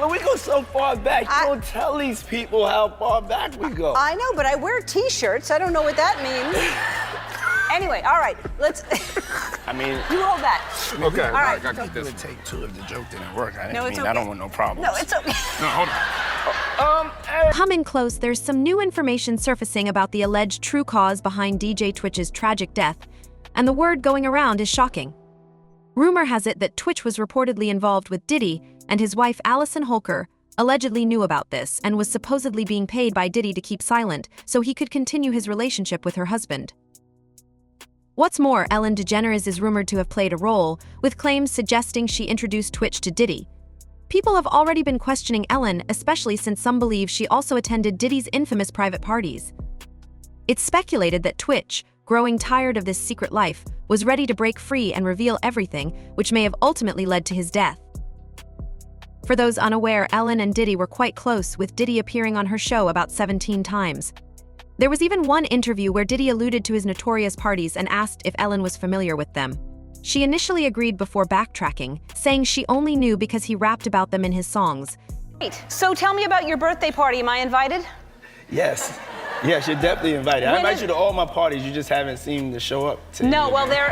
Ellen, we go so far back. You don't tell these people how far back we go. I know, but I wear T-shirts. I don't know what that means. Anyway, all right, let's... I mean... You hold that. Okay. All right. I got to take two if the joke didn't work. No, it's okay. I don't want no problems. No, it's okay. No, hold on. Coming close, there's some new information surfacing about the alleged true cause behind DJ Twitch's tragic death, and the word going around is shocking. Rumor has it that Twitch was reportedly involved with Diddy, and his wife Allison Holker allegedly knew about this and was supposedly being paid by Diddy to keep silent so he could continue his relationship with her husband. What's more, Ellen DeGeneres is rumored to have played a role, with claims suggesting she introduced Twitch to Diddy. People have already been questioning Ellen, especially since some believe she also attended Diddy's infamous private parties. It's speculated that Twitch, growing tired of this secret life, was ready to break free and reveal everything, which may have ultimately led to his death. For those unaware, Ellen and Diddy were quite close, with Diddy appearing on her show about 17 times. There was even one interview where Diddy alluded to his notorious parties and asked if Ellen was familiar with them. She initially agreed before backtracking, saying she only knew because he rapped about them in his songs. Great. So tell me about your birthday party. Am I invited? Yes. Yes, you're definitely invited. I invite you to all my parties. You just haven't seemed to show up to No, any well, of them.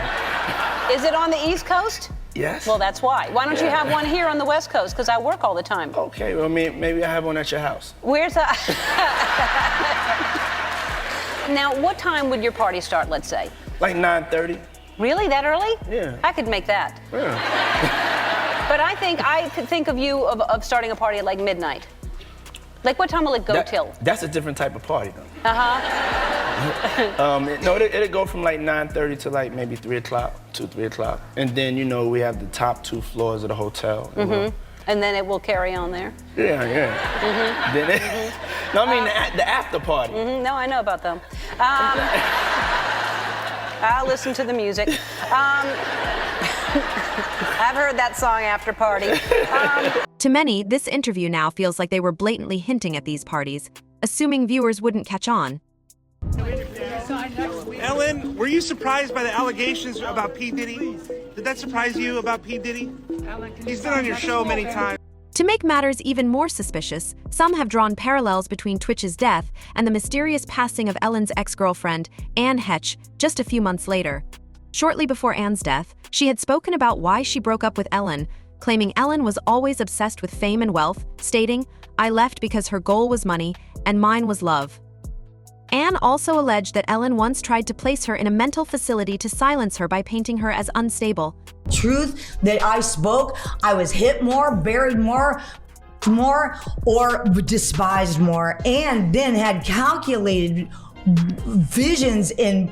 is it on the East Coast? Yes. Well, that's why. Why don't you have one here on the West Coast? Because I work all the time. Okay, well, maybe I have one at your house. Where's that? Now, what time would your party start, let's say? Like 9:30. Really? That early? Yeah. I could make that. Yeah. But I could think of you of starting a party at like midnight. Like, what time will it go till? That's a different type of party, though. Uh-huh. It'll go from like 9:30 to like maybe 3 o'clock, 3 o'clock. And then, we have the top 2 floors of the hotel. And then it will carry on there? Yeah. Then No, I mean the after party. No, I know about them. I'll listen to the music. I've heard that song, After Party. To many, this interview now feels like they were blatantly hinting at these parties, assuming viewers wouldn't catch on. Ellen, were you surprised by the allegations about P. Diddy? Did that surprise you about P. Diddy? He's been on your show many times. To make matters even more suspicious, some have drawn parallels between Twitch's death and the mysterious passing of Ellen's ex-girlfriend, Anne Hetch, just a few months later. Shortly before Anne's death, she had spoken about why she broke up with Ellen, claiming Ellen was always obsessed with fame and wealth, stating, "I left because her goal was money, and mine was love." Anne also alleged that Ellen once tried to place her in a mental facility to silence her by painting her as unstable. Truth that I spoke, I was hit more, buried more, or despised more, and then had calculated visions and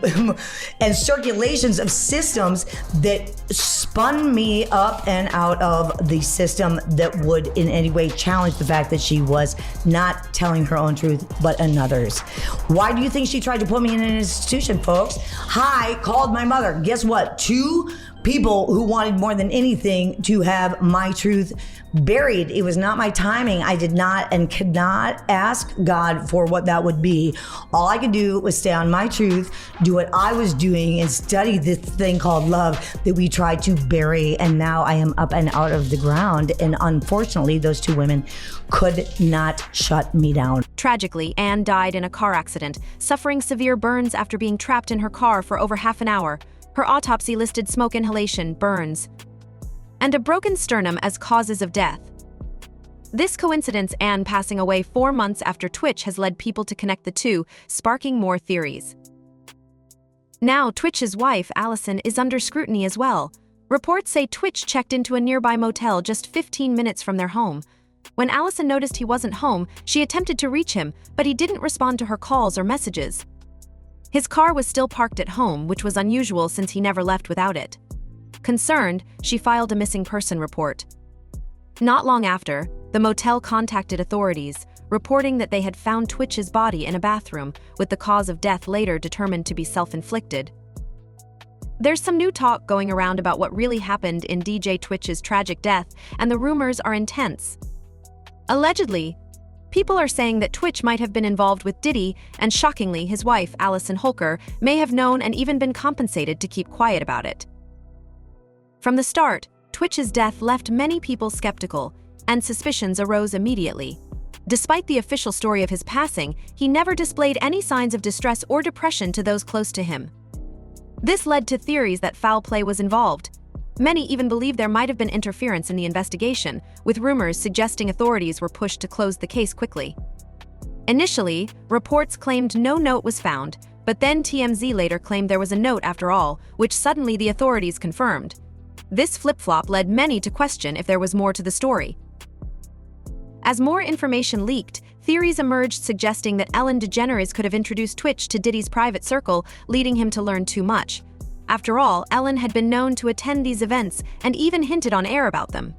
circulations of systems that spun me up and out of the system that would in any way challenge the fact that she was not telling her own truth but another's. Why do you think she tried to put me in an institution, folks? I called my mother. Guess what? 2 people who wanted more than anything to have my truth buried. It was not my timing. I did not and could not ask God for what that would be. All I could do was stay on my truth, do what I was doing, and study this thing called love that we tried to bury. And now I am up and out of the ground. And unfortunately, those 2 women could not shut me down. Tragically, Anne died in a car accident, suffering severe burns after being trapped in her car for over half an hour. Her autopsy listed smoke inhalation, burns, and a broken sternum as causes of death. This coincidence, Anne passing away 4 months after Twitch, has led people to connect the two, sparking more theories. Now, Twitch's wife, Allison, is under scrutiny as well. Reports say Twitch checked into a nearby motel just 15 minutes from their home. When Allison noticed he wasn't home, she attempted to reach him, but he didn't respond to her calls or messages. His car was still parked at home, which was unusual since he never left without it. Concerned, she filed a missing person report. Not long after, the motel contacted authorities, reporting that they had found Twitch's body in a bathroom, with the cause of death later determined to be self-inflicted. There's some new talk going around about what really happened in DJ Twitch's tragic death, and the rumors are intense. Allegedly, people are saying that Twitch might have been involved with Diddy, and shockingly, his wife, Allison Holker, may have known and even been compensated to keep quiet about it. From the start, Twitch's death left many people skeptical, and suspicions arose immediately. Despite the official story of his passing, he never displayed any signs of distress or depression to those close to him. This led to theories that foul play was involved. Many even believe there might have been interference in the investigation, with rumors suggesting authorities were pushed to close the case quickly. Initially, reports claimed no note was found, but then TMZ later claimed there was a note after all, which suddenly the authorities confirmed. This flip-flop led many to question if there was more to the story. As more information leaked, theories emerged suggesting that Ellen DeGeneres could have introduced Twitch to Diddy's private circle, leading him to learn too much. After all, Ellen had been known to attend these events and even hinted on air about them.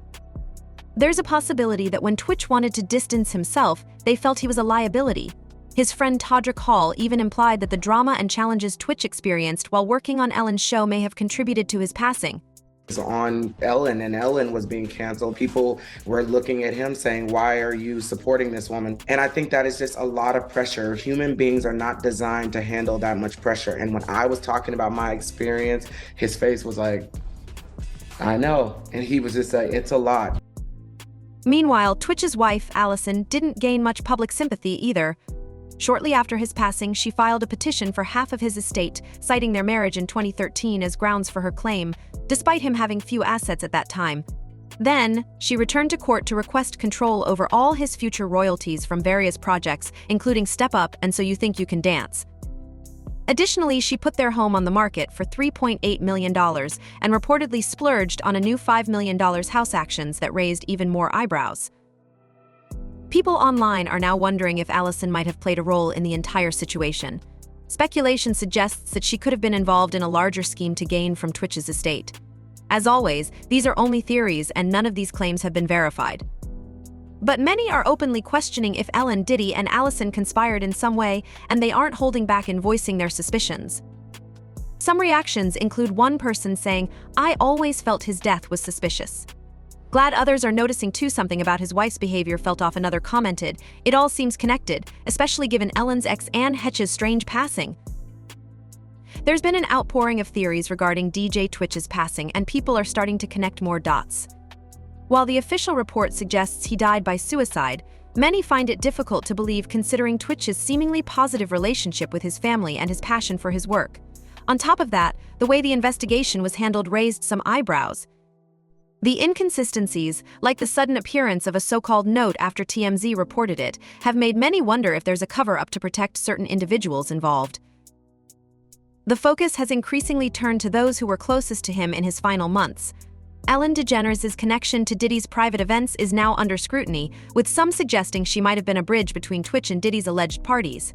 There's a possibility that when Twitch wanted to distance himself, they felt he was a liability. His friend Todrick Hall even implied that the drama and challenges Twitch experienced while working on Ellen's show may have contributed to his passing. On Ellen, and Ellen was being canceled. People were looking at him saying, why are you supporting this woman? And I think that is just a lot of pressure. Human beings are not designed to handle that much pressure. And when I was talking about my experience, his face was like, I know. And he was just like, it's a lot. Meanwhile, Twitch's wife, Allison, didn't gain much public sympathy either. Shortly after his passing, she filed a petition for half of his estate, citing their marriage in 2013 as grounds for her claim, despite him having few assets at that time. Then, she returned to court to request control over all his future royalties from various projects, including Step Up and So You Think You Can Dance. Additionally, she put their home on the market for $3.8 million and reportedly splurged on a new $5 million house actions that raised even more eyebrows. People online are now wondering if Allison might have played a role in the entire situation. Speculation suggests that she could have been involved in a larger scheme to gain from Twitch's estate. As always, these are only theories and none of these claims have been verified. But many are openly questioning if Ellen, Diddy, and Allison conspired in some way, and they aren't holding back in voicing their suspicions. Some reactions include one person saying, "I always felt his death was suspicious." Glad others are noticing too. Something about his wife's behavior felt off. Another commented, "It all seems connected, especially given Ellen's ex Anne Hetch's strange passing." There's been an outpouring of theories regarding DJ Twitch's passing, and people are starting to connect more dots. While the official report suggests he died by suicide, many find it difficult to believe considering Twitch's seemingly positive relationship with his family and his passion for his work. On top of that, the way the investigation was handled raised some eyebrows. The inconsistencies, like the sudden appearance of a so-called note after TMZ reported it, have made many wonder if there's a cover-up to protect certain individuals involved. The focus has increasingly turned to those who were closest to him in his final months. Ellen DeGeneres' connection to Diddy's private events is now under scrutiny, with some suggesting she might have been a bridge between Twitch and Diddy's alleged parties.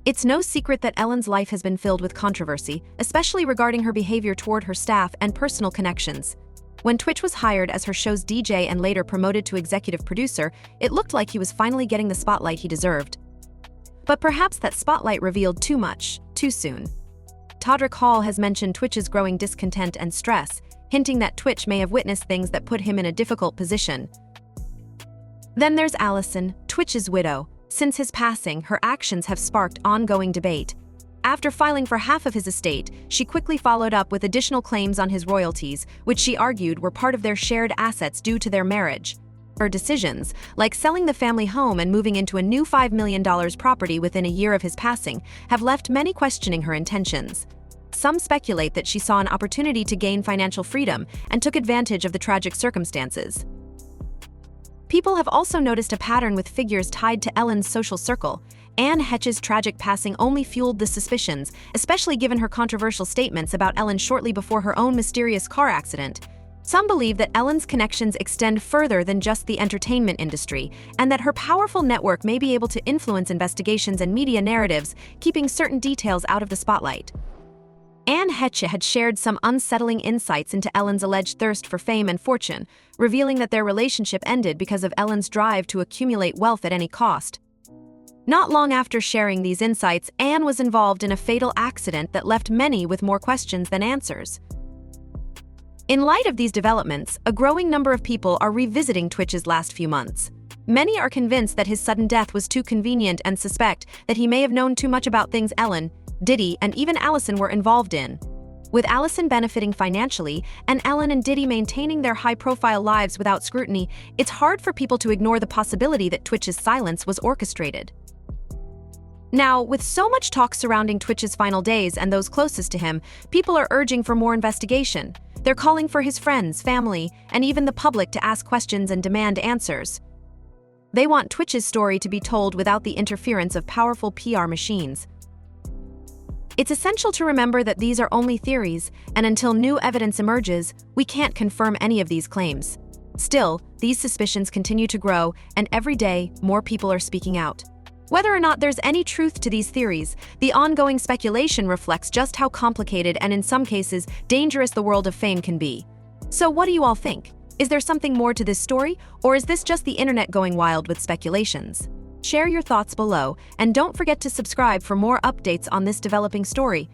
It's no secret that Ellen's life has been filled with controversy, especially regarding her behavior toward her staff and personal connections. When Twitch was hired as her show's DJ and later promoted to executive producer, it looked like he was finally getting the spotlight he deserved. But perhaps that spotlight revealed too much, too soon. Todrick Hall has mentioned Twitch's growing discontent and stress, hinting that Twitch may have witnessed things that put him in a difficult position. Then there's Allison, Twitch's widow. Since his passing, her actions have sparked ongoing debate. After filing for half of his estate, she quickly followed up with additional claims on his royalties, which she argued were part of their shared assets due to their marriage. Her decisions, like selling the family home and moving into a new $5 million property within a year of his passing, have left many questioning her intentions. Some speculate that she saw an opportunity to gain financial freedom and took advantage of the tragic circumstances. People have also noticed a pattern with figures tied to Ellen's social circle. Anne Hetch's tragic passing only fueled the suspicions, especially given her controversial statements about Ellen shortly before her own mysterious car accident. Some believe that Ellen's connections extend further than just the entertainment industry, and that her powerful network may be able to influence investigations and media narratives, keeping certain details out of the spotlight. Anne Hetch had shared some unsettling insights into Ellen's alleged thirst for fame and fortune, revealing that their relationship ended because of Ellen's drive to accumulate wealth at any cost. Not long after sharing these insights, Anne was involved in a fatal accident that left many with more questions than answers. In light of these developments, a growing number of people are revisiting Twitch's last few months. Many are convinced that his sudden death was too convenient and suspect that he may have known too much about things Ellen, Diddy, and even Allison were involved in. With Allison benefiting financially and Ellen and Diddy maintaining their high-profile lives without scrutiny, it's hard for people to ignore the possibility that Twitch's silence was orchestrated. Now, with so much talk surrounding Twitch's final days and those closest to him, people are urging for more investigation. They're calling for his friends, family, and even the public to ask questions and demand answers. They want Twitch's story to be told without the interference of powerful PR machines. It's essential to remember that these are only theories, and until new evidence emerges, we can't confirm any of these claims. Still, these suspicions continue to grow, and every day, more people are speaking out. Whether or not there's any truth to these theories, the ongoing speculation reflects just how complicated and, in some cases, dangerous the world of fame can be. So what do you all think? Is there something more to this story, or is this just the internet going wild with speculations? Share your thoughts below, and don't forget to subscribe for more updates on this developing story.